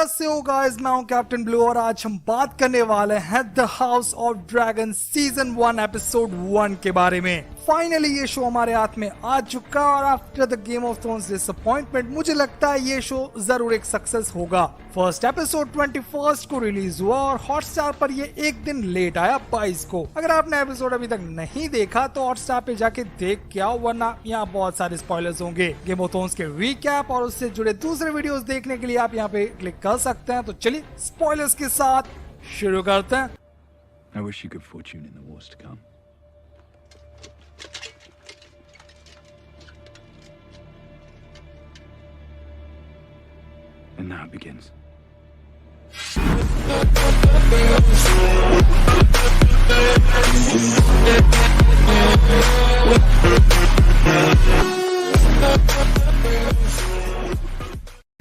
कैसे हो गाइस, मैं हूं कैप्टन ब्लू और आज हम बात करने वाले हैं the house of dragon season 1 episode 1 के बारे में। फाइनली ये शो हमारे हाथ में आ चुका और after the game of thrones disappointment मुझे लगता है ये शो जरूर एक सक्सेस होगा। फर्स्ट एपिसोड 21 को रिलीज हुआ और हॉटस्टार पर ये एक दिन लेट आया 22 को। अगर आपने एपिसोड अभी तक नहीं देखा तो हॉटस्टार पे जाके देख के आओ, वरना यहाँ बहुत सारे स्पॉयलर्स होंगे। गेम ऑफ थ्रोन्स के रिकैप और उससे जुड़े दूसरे वीडियोस देखने के लिए आप यहाँ पे क्लिक कर सकते हैं। तो चलिए स्पॉयलर्स के साथ शुरू करते हैं। I wish you good fortune in the wars to come. And now it begins.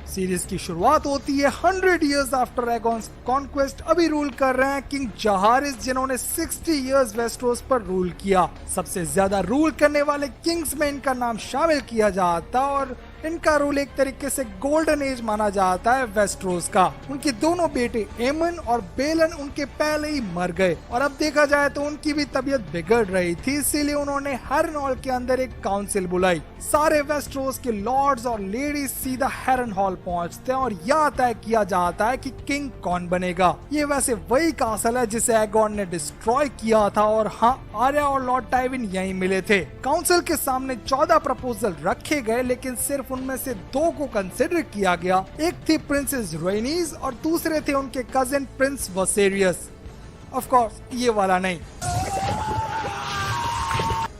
Series की शुरुआत होती है 100 इयर्स आफ्टर एगॉन्स कॉन्क्वेस्ट। अभी रूल कर रहे हैं किंग जहारिस, जिन्होंने 60 इयर्स वेस्टरोस पर रूल किया। सबसे ज्यादा रूल करने वाले किंग्स में इनका नाम शामिल किया जाता और इनका रूल एक तरीके से गोल्डन एज माना जाता है वेस्टरोस का। उनके दोनों बेटे एमन और बेलन उनके पहले ही मर गए और अब देखा जाए तो उनकी भी तबीयत बिगड़ रही थी, इसीलिए उन्होंने हैरनहॉल के अंदर एक काउंसिल बुलाई। सारे वेस्टरोस के लॉर्ड्स और लेडीज सीधा हैरनहॉल पहुंचते हैं और यहाँ तय किया जाता है कि किंग कौन बनेगा। ये वैसे वही कासल है जिसे एगॉन ने डिस्ट्रॉय किया था और हाँ, आर्या और लॉर्ड टाइविन यहीं मिले थे। काउंसिल के सामने 14 प्रपोजल रखे गए, लेकिन सिर्फ उनमें से 2 को कंसिडर किया गया। एक थी प्रिंसेस रेनीज और दूसरे थे उनके कजिन प्रिंस वसेरियस। ऑफ कोर्स ये वाला नहीं।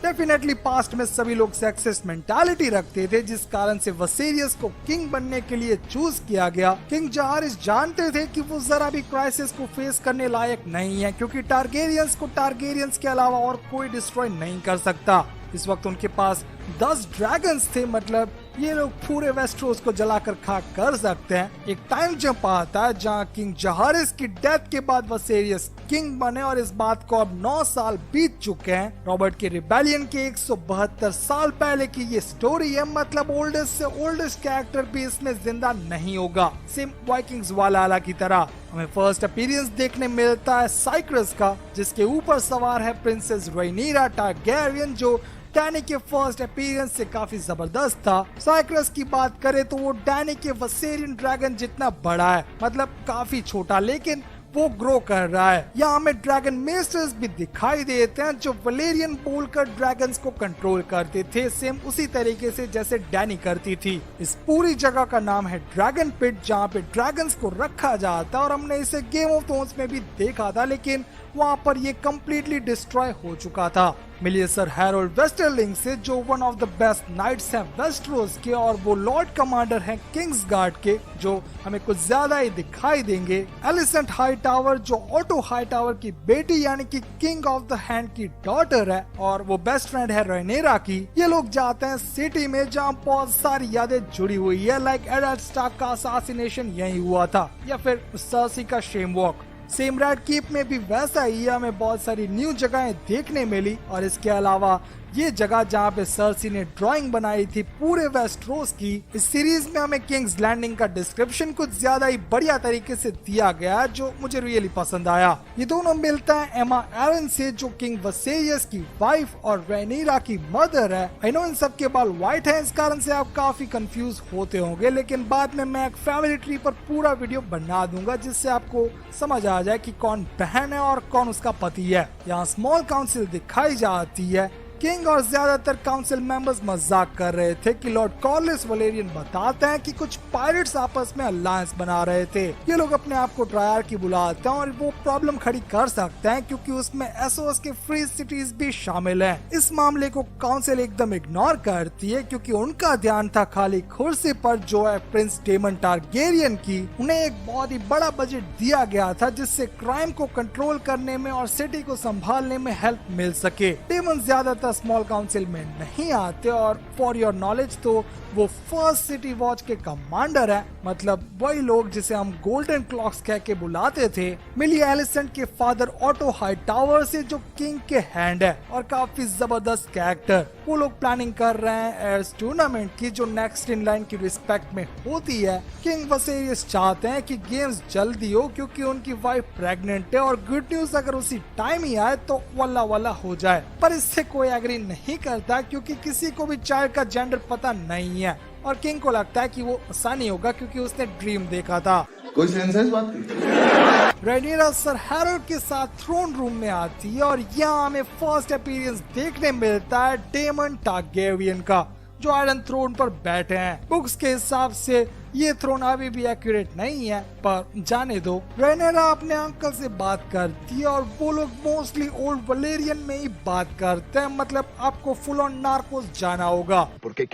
डेफिनेटली पास्ट में सभी लोग सेक्सिस्ट मेंटालिटी रखते थे, जिस कारण से वसेरियस को किंग बनने के लिए चूज किया गया। किंग जहारिस जानते थे कि वो जरा भी क्राइसिस को फेस करने लायक नहीं है, क्योंकि टारगेरियंस को टारगेरियंस के अलावा और कोई डिस्ट्रॉय नहीं कर सकता। इस वक्त उनके पास 10 ड्रैगन्स थे, मतलब ये लोग पूरे वेस्टरोस को जलाकर खाक कर सकते हैं। एक टाइम जंप आता है जहां किंग जहारिस की डेथ के बाद वसेरियस किंग बने और इस बात को अब 9 साल बीत चुके हैं। रॉबर्ट के रिबेलियन के 172 साल पहले की ये स्टोरी है, मतलब ओल्डेस्ट से ओल्डेस्ट कैरेक्टर भी इसमें जिंदा नहीं होगा। सेम वाइकिंग्स वाला की तरह हमें फर्स्ट अपीयरेंस देखने मिलता है साइक्रस का, जिसके ऊपर सवार है प्रिंसेस रेनिरा टारगेरियन, जो डैनी के फर्स्ट अपीयरेंस से काफी जबरदस्त था। साइक्रस की बात करें तो वो डैनी के वसेरियन ड्रैगन जितना बड़ा है, मतलब काफी छोटा, लेकिन वो ग्रो कर रहा है। यहाँ हमें ड्रैगन मेस्टर्स भी दिखाई देते हैं जो वलेरियन बोलकर ड्रैगन्स को कंट्रोल करते थे, सेम उसी तरीके से जैसे डैनी करती थी। इस पूरी जगह का नाम है ड्रैगन पिट, जहाँ पे ड्रैगन्स को रखा जाता है और हमने इसे गेम ऑफ थ्रोन्स में भी देखा था, लेकिन वहाँ पर ये कम्प्लीटली डिस्ट्रॉय हो चुका था। मिलिए सर हैरोल्ड वेस्टरलिंग से, जो one of the best knights हैं वेस्टरोस के और वो लॉर्ड कमांडर हैं किंग्स गार्ड के, जो हमें कुछ ज्यादा ही दिखाई देंगे। एलिसेंट हाईटावर, जो ऑटो हाईटावर की बेटी यानी कि किंग ऑफ द हैंड की डॉटर है और वो बेस्ट फ्रेंड है रेनेरा की। ये लोग जाते हैं सिटी में जहाँ बहुत सारी यादें जुड़ी हुई है, लाइक एड स्टार्क का असैसिनेशन यही हुआ था, या फिर सर्सी का shame walk. Same Red Keep में भी वैसा ही हमें बहुत सारी न्यू जगहें देखने मिली और इसके अलावा ये जगह जहाँ पे सर्सी ने ड्राइंग बनाई थी पूरे वेस्टरोस की। इस सीरीज में हमें किंग्स लैंडिंग का डिस्क्रिप्शन कुछ ज्यादा ही बढ़िया तरीके से दिया गया है, जो मुझे रियली पसंद आया। ये दोनों मिलता है एमा एरन से, जो किंग वसेरियस की वाइफ और रेनिरा की मदर है। आई नो इन सब के बाल व्हाइट है, इस कारण से आप काफी कंफ्यूज होते होंगे, लेकिन बाद में मैं एक फैमिली ट्री पर पूरा वीडियो बना दूंगा जिससे आपको समझ आ जाए कि कौन बहन है और कौन उसका पति है। यहाँ स्मॉल काउंसिल दिखाई जाती है। किंग और ज्यादातर काउंसिल मेंबर्स मजाक कर रहे थे कि लॉर्ड कॉर्लिस वलेरियन बताते हैं कि कुछ पायरेट्स आपस में अलायंस बना रहे थे। ये लोग अपने आप को ट्रायर्की बुलाते हैं और वो प्रॉब्लम खड़ी कर सकते हैं क्योंकि उसमें एसोस के फ्री सिटीज भी शामिल हैं। इस मामले को काउंसिल एकदम इग्नोर करती है क्योंकि उनका ध्यान था खाली कुर्सी पर, जो है प्रिंस डेमन टारगेरियन की। उन्हें एक बहुत ही बड़ा बजट दिया गया था जिससे क्राइम को कंट्रोल करने में और सिटी को संभालने में हेल्प मिल सके। डेमन ज्यादातर स्मॉल काउंसिल में नहीं आते और फॉर योर नॉलेज तो वो फर्स्ट सिटी वॉच के कमांडर है, मतलब वही लोग जिसे हम गोल्डन क्लॉक्स कह के बुलाते थे। मिली एलिसेंट के फादर ऑटो हाईटावर से, जो किंग के हैंड है और काफी जबरदस्त कैरेक्टर। वो लोग प्लानिंग कर रहे हैं एयर्स टूर्नामेंट की, जो नेक्स्ट इन लाइन की रिस्पेक्ट में होती है। किंग वसेरियस चाहते हैं कि गेम्स जल्दी हो क्योंकि उनकी वाइफ प्रेग्नेंट है, और गुड न्यूज अगर उसी टाइम ही आए तो वल्ला वल्ला हो जाए। पर इससे कोई एग्री नहीं करता क्योंकि किसी को भी चाइल्ड का जेंडर पता नहीं है, और किंग को लगता है कि वो आसानी होगा क्योंकि उसने ड्रीम देखा था। कोई सेंस है इस बात की? रेनिरा सर हैरोल्ड के साथ थ्रोन रूम में आती है और यहाँ हमें फर्स्ट अपीयरेंस देखने मिलता है डेमन टारगेरियन का, जो आयरन थ्रोन पर बैठे हैं। बुक्स के हिसाब से ये थ्रोन अभी भी एक्यूरेट नहीं है, पर जाने दो। रेनेरा अपने अंकल से बात करती है और वो लोग मोस्टली ओल्ड वलेरियन में ही बात करते हैं, मतलब आपको फुल ऑन नार्कोस जाना होगा। ¿Por qué?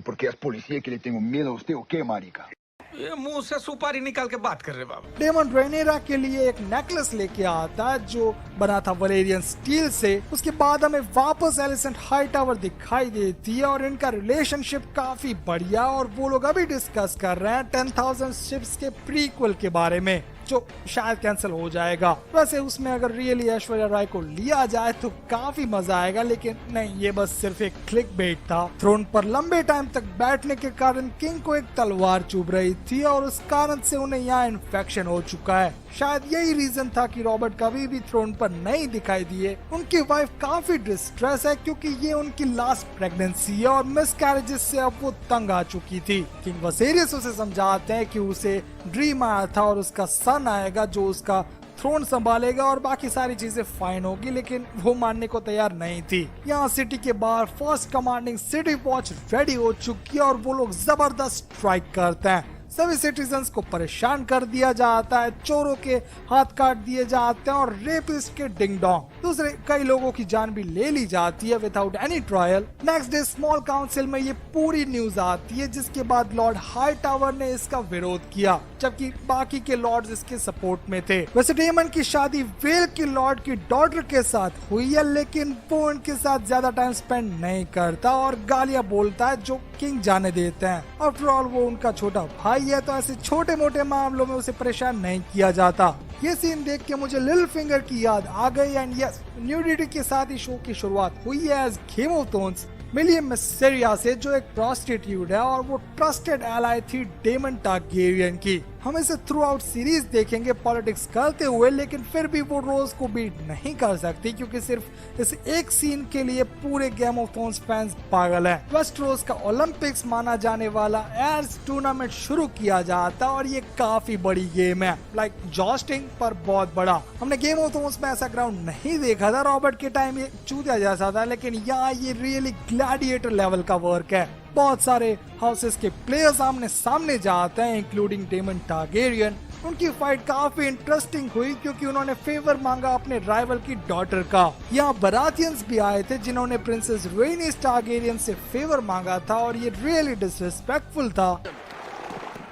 ¿Por qué es policía que le tengo miedo a usted o qué, marica? ये मुंह से सुपारी निकाल के बात कर रहे बाबा। डेमन रेनेरा के लिए एक नेकलेस लेके आता है जो बना था वलेरियन स्टील से। उसके बाद हमें वापस एलिसेंट हाईटावर दिखाई देती है और इनका रिलेशनशिप काफी बढ़िया, और वो लोग अभी डिस्कस कर रहे हैं 10,000 शिप्स के प्रीक्वल के बारे में, जो शायद कैंसिल हो जाएगा। वैसे उसमें अगर रियली ऐश्वर्या राय को लिया जाए तो काफी मजा आएगा, लेकिन नहीं, ये बस सिर्फ एक क्लिक बेट था। थ्रोन पर लंबे टाइम तक बैठने के कारण किंग को एक तलवार चुभ रही थी और उस कारण से उन्हें यहाँ इन्फेक्शन हो चुका है। शायद यही रीजन था कि रॉबर्ट कभी भी थ्रोन पर नहीं दिखाई दिए। उनकी वाइफ काफी डिस्ट्रेस है क्योंकि ये उनकी लास्ट प्रेगनेंसी है और मिसकैरेजेस से अब वो तंग आ चुकी थी। किंग वसेरियस उसे समझाते हैं कि उसे ड्रीम आया था और उसका सन आएगा जो उसका थ्रोन संभालेगा और बाकी सारी चीजें फाइन होगी, लेकिन वो मानने को तैयार नहीं थी। यहाँ सिटी के बाहर first commanding city watch ready हो चुकी है और वो लोग जबरदस्त स्ट्राइक करते हैं। सभी सिटीजन्स को परेशान कर दिया जाता है, चोरों के हाथ काट दिए जाते हैं और रेपिस्ट के डिंग डोंग। दूसरे कई लोगों की जान भी ले ली जाती है without any trial. Next day small council में ये पूरी न्यूज आती है, जिसके बाद लॉर्ड हाईटावर ने इसका विरोध किया, जबकि बाकी के लॉर्ड्स इसके सपोर्ट में थे। वैसे डेमन की शादी वेल के लॉर्ड की डॉटर के साथ हुई है, लेकिन वो उनके साथ ज्यादा टाइम स्पेंड नहीं करता और गालियां बोलता है, जो किंग जाने देते हैं। आफ्टर ऑल वो उनका छोटा भाई है, तो ऐसे छोटे मोटे मामलों में उसे परेशान नहीं किया जाता। ये सीन देख के मुझे लिटिल फिंगर की याद आ गई, एंड यस, न्यूडिटी के साथ ही शो की शुरुआत हुई है एज गेम ऑफ थ्रोन्स मिली मिसेरिया से, जो एक प्रोस्टिट्यूट है और वो ट्रस्टेड एलाई थी डेमन टारगेरियन की। हम इसे थ्रू आउट सीरीज देखेंगे पॉलिटिक्स करते हुए, लेकिन फिर भी वो रोज को बीट नहीं कर सकती क्योंकि सिर्फ इस एक सीन के लिए पूरे गेम ऑफ थ्रोन्स फैंस पागल हैं। वेस्टरोस का ओलंपिक्स माना जाने वाला एयर्स टूर्नामेंट शुरू किया जाता और ये काफी बड़ी गेम है, लाइक जॉस्टिंग पर बहुत बड़ा। हमने गेम ऑफ थ्रोन्स में ऐसा ग्राउंड नहीं देखा था, रॉबर्ट के टाइम ये चूतिया जैसा था, लेकिन यहाँ ये रियली ग्लैडिएटर लेवल का वर्क है। बहुत सारे हाउसेस के प्लेयर्स आमने सामने जाते हैं, इंक्लूडिंग डेमन टारगेरियन। उनकी फाइट काफी इंटरेस्टिंग हुई क्योंकि उन्होंने फेवर मांगा अपने राइवल की डॉटर का। यहाँ बरातियंस भी आए थे जिन्होंने प्रिंसेस रेनिस टारगेरियन से फेवर मांगा था और ये रियली डिसरिस्पेक्टफुल था।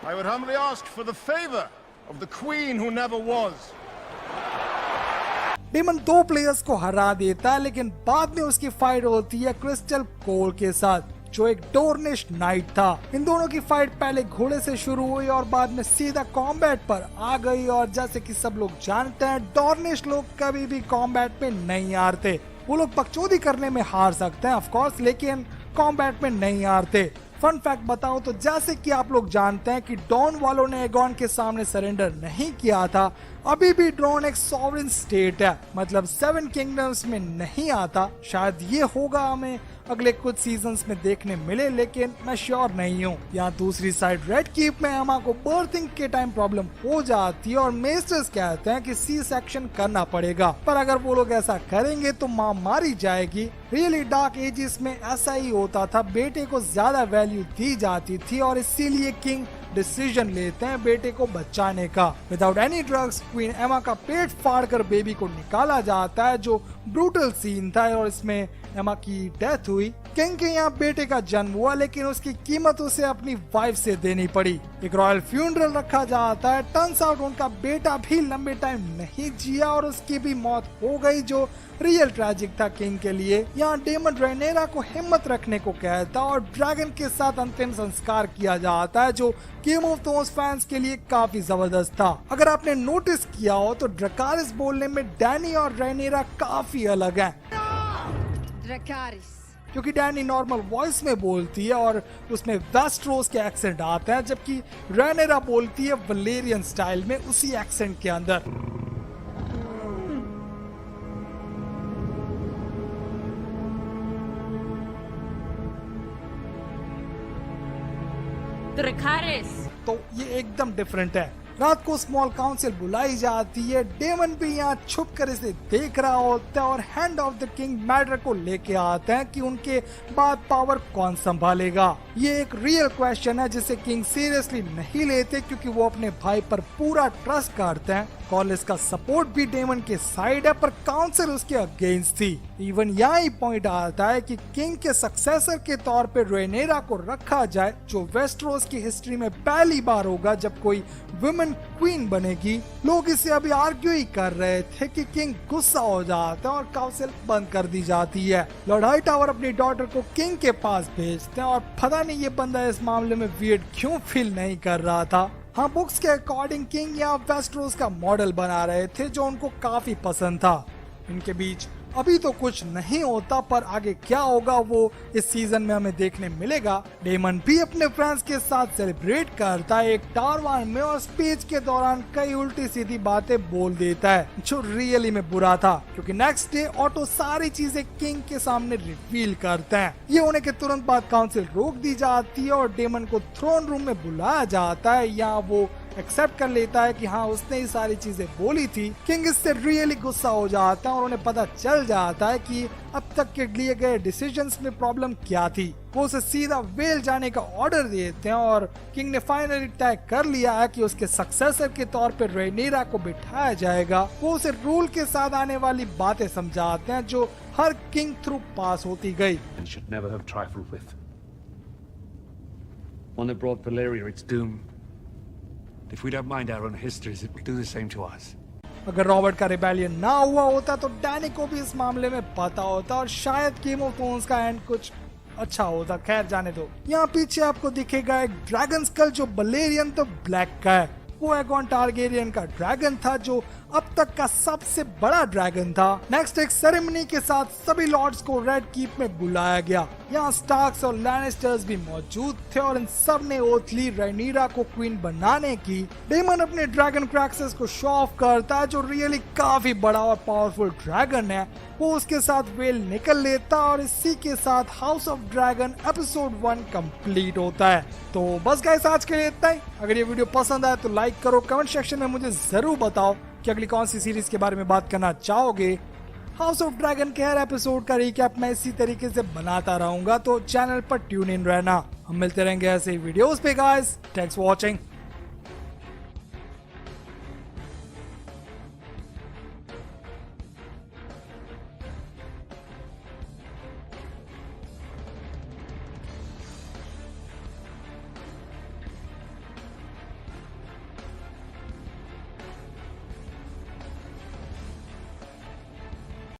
I would humbly ask for the favor of the queen who never was. Daemon 2 players को हरा देता है, लेकिन बाद में उसकी फाइट होती है क्रिस्टल कोल के साथ, जो एक डोर्निश नाइट था। इन दोनों की फाइट पहले घोड़े से शुरू हुई और बाद में सीधा कॉम्बैट पर आ गई, और जैसे कि सब लोग जानते हैं, डोर्निश लोग कभी भी कॉम्बैट में नहीं हारते। वो लोग बकचोदी करने में हार सकते हैं ऑफ कोर्स, लेकिन कॉम्बैट में नहीं हारते। फन फैक्ट बताओ तो जैसे कि आप लोग जानते हैं कि डॉन वालों ने एगॉन के सामने सरेंडर नहीं किया था। अभी भी ड्रोन एक सॉवरेन स्टेट है, मतलब 7 किंगडम्स में नहीं आता। शायद ये होगा हमें अगले कुछ सीजन्स में देखने मिले, लेकिन मैं श्योर नहीं हूँ। यहाँ दूसरी साइड रेड कीप में एमा को बर्थिंग के टाइम प्रॉब्लम हो जाती है और मेस्टर्स कहते हैं कि सी सेक्शन करना पड़ेगा, पर अगर वो लोग ऐसा करेंगे तो माँ मारी जाएगी। रियली डार्क एजेस में ऐसा ही होता था, बेटे को ज्यादा वैल्यू दी जाती थी और इसीलिए किंग डिसीजन लेते हैं बेटे को बचाने का। विदाउट एनी ड्रग्स क्वीन एमा का पेट फाड़कर बेबी को निकाला जाता है, जो ब्रूटल सीन था और इसमें एमा की डेथ हुई। किंग के यहाँ बेटे का जन्म हुआ, लेकिन उसकी कीमत उसे अपनी वाइफ से देनी पड़ी। एक रॉयल फ्यूनरल रखा जाता है। टर्न्स आउट उनका बेटा भी लंबे टाइम नहीं जिया और उसकी भी मौत हो गई, जो रियल ट्रैजिक था किंग के लिए। यहाँ डेमन रेनेरा को हिम्मत रखने को कहता और ड्रैगन के साथ अंतिम संस्कार किया जाता है, जो गेम ऑफ थ्रोन्स फैंस के लिए काफी जबरदस्त था। अगर आपने नोटिस किया हो तो ड्रकारिस बोलने में डैनी और रेनेरा काफी अलग हैं। क्योंकि डैनी नॉर्मल वॉइस में बोलती है और उसमें वेस्टरोस के एक्सेंट आता है, जबकि रेनेरा बोलती है वलेरियन स्टाइल में उसी एक्सेंट के अंदर। तो ये एकदम डिफरेंट है। रात को स्मॉल काउंसिल बुलाई जाती है। डेमन भी यहाँ छुप कर इसे देख रहा होता है और hand of the king matter को लेके आते हैं कि उनके बाद पावर कौन संभालेगा। ये एक रियल क्वेश्चन है जिसे किंग सीरियसली नहीं लेते, क्योंकि वो अपने भाई पर पूरा ट्रस्ट करते हैं। कॉलेज का सपोर्ट भी डेमन के साइड है, पर काउंसिल उसके अगेंस्ट थी। इवन यहाँ ही पॉइंट आता है कि किंग के सक्सेसर के तौर पे रेनेरा को रखा जाए, जो वेस्टरोस की हिस्ट्री में पहली बार होगा जब कोई वुमेन क्वीन बनेगी। लोग इसे अभी आर्ग्यू ही कर रहे थे कि किंग गुस्सा हो जाता है और काउंसिल बंद कर दी जाती है। लॉर्ड हाईटावर अपनी डॉटर को किंग के पास भेजते हैं और पता नहीं ये बंदा इस मामले में वियर्ड क्यों फील नहीं कर रहा था। हाँ, बुक्स के अकॉर्डिंग किंग यहाँ वेस्टरोस का मॉडल बना रहे थे, जो उनको काफी पसंद था। इनके बीच अभी तो कुछ नहीं होता, पर आगे क्या होगा वो इस सीजन में हमें देखने मिलेगा। डेमन भी अपने फ्रेंड्स के साथ सेलिब्रेट करता है एक टारवान में और स्पीच के दौरान कई उल्टी सीधी बातें बोल देता है, जो रियली में बुरा था, क्योंकि नेक्स्ट डे ऑटो सारी चीजें किंग के सामने रिवील करते हैं। ये होने के तुरंत बाद काउंसिल रोक दी जाती है और डेमन को थ्रोन रूम में बुलाया जाता है। यहाँ वो एक्सेप्ट कर लेता है कि हाँ, उसने ही सारी चीजें बोली थी। किंग इससे रियली गुस्सा हो जाता है और उन्हें पता चल जाता है कि अब तक के लिए गए डिसीजंस में प्रॉब्लम क्या थी। वो उसे सीधा वेल जाने का ऑर्डर देते हैं और किंग ने फाइनली तय कर लिया है कि उसके सक्सेसर के तौर पर रेनेरा को बिठाया जाएगा। वो उसे रूल के साथ आने वाली बातें समझाते हैं, जो हर किंग थ्रू पास होती गई। Should never have trifled with. One that brought Valeria its doom. If we don't mind our own histories, it will do the same to us. अगर रॉबर्ट का रिबेलियन ना हुआ होता तो डैनी को भी इस मामले में पता होता और शायद गेम ऑफ थ्रोन्स का एंड कुछ अच्छा होता। खैर जाने दो। यहाँ पीछे आपको दिखेगा एक ड्रैगन स्कल, जो बलेरियन तो ब्लैक का है। वो एगॉन टारगेरियन का ड्रैगन था, जो अब तक का सबसे बड़ा ड्रैगन था। नेक्स्ट एक सेरेमनी के साथ सभी लॉर्ड्स को रेड कीप में बुलाया गया। यहाँ स्टार्क्स और लैनिस्टर्स भी मौजूद थे और इन सब ने ओथ ली रेनेरा को क्वीन बनाने की। डेमन अपने ड्रैगन क्रैक्सेस को शो ऑफ करता है, जो रियली काफी बड़ा और पावरफुल ड्रैगन है। वो उसके साथ वेल निकल लेता और इसी के साथ house of dragon episode 1 complete होता है। तो बस गाइस, आज के लिए इतना ही। अगर ये वीडियो पसंद आए तो लाइक करो, कमेंट सेक्शन में मुझे जरूर बताओ कि अगली कौन सी सीरीज के बारे में बात करना चाहोगे। हाउस ऑफ ड्रैगन के हर एपिसोड का रिकैप मैं इसी तरीके से बनाता रहूंगा, तो चैनल पर ट्यून इन रहना। हम मिलते रहेंगे ऐसे ही वीडियोस पे गाइस। Thanks for watching.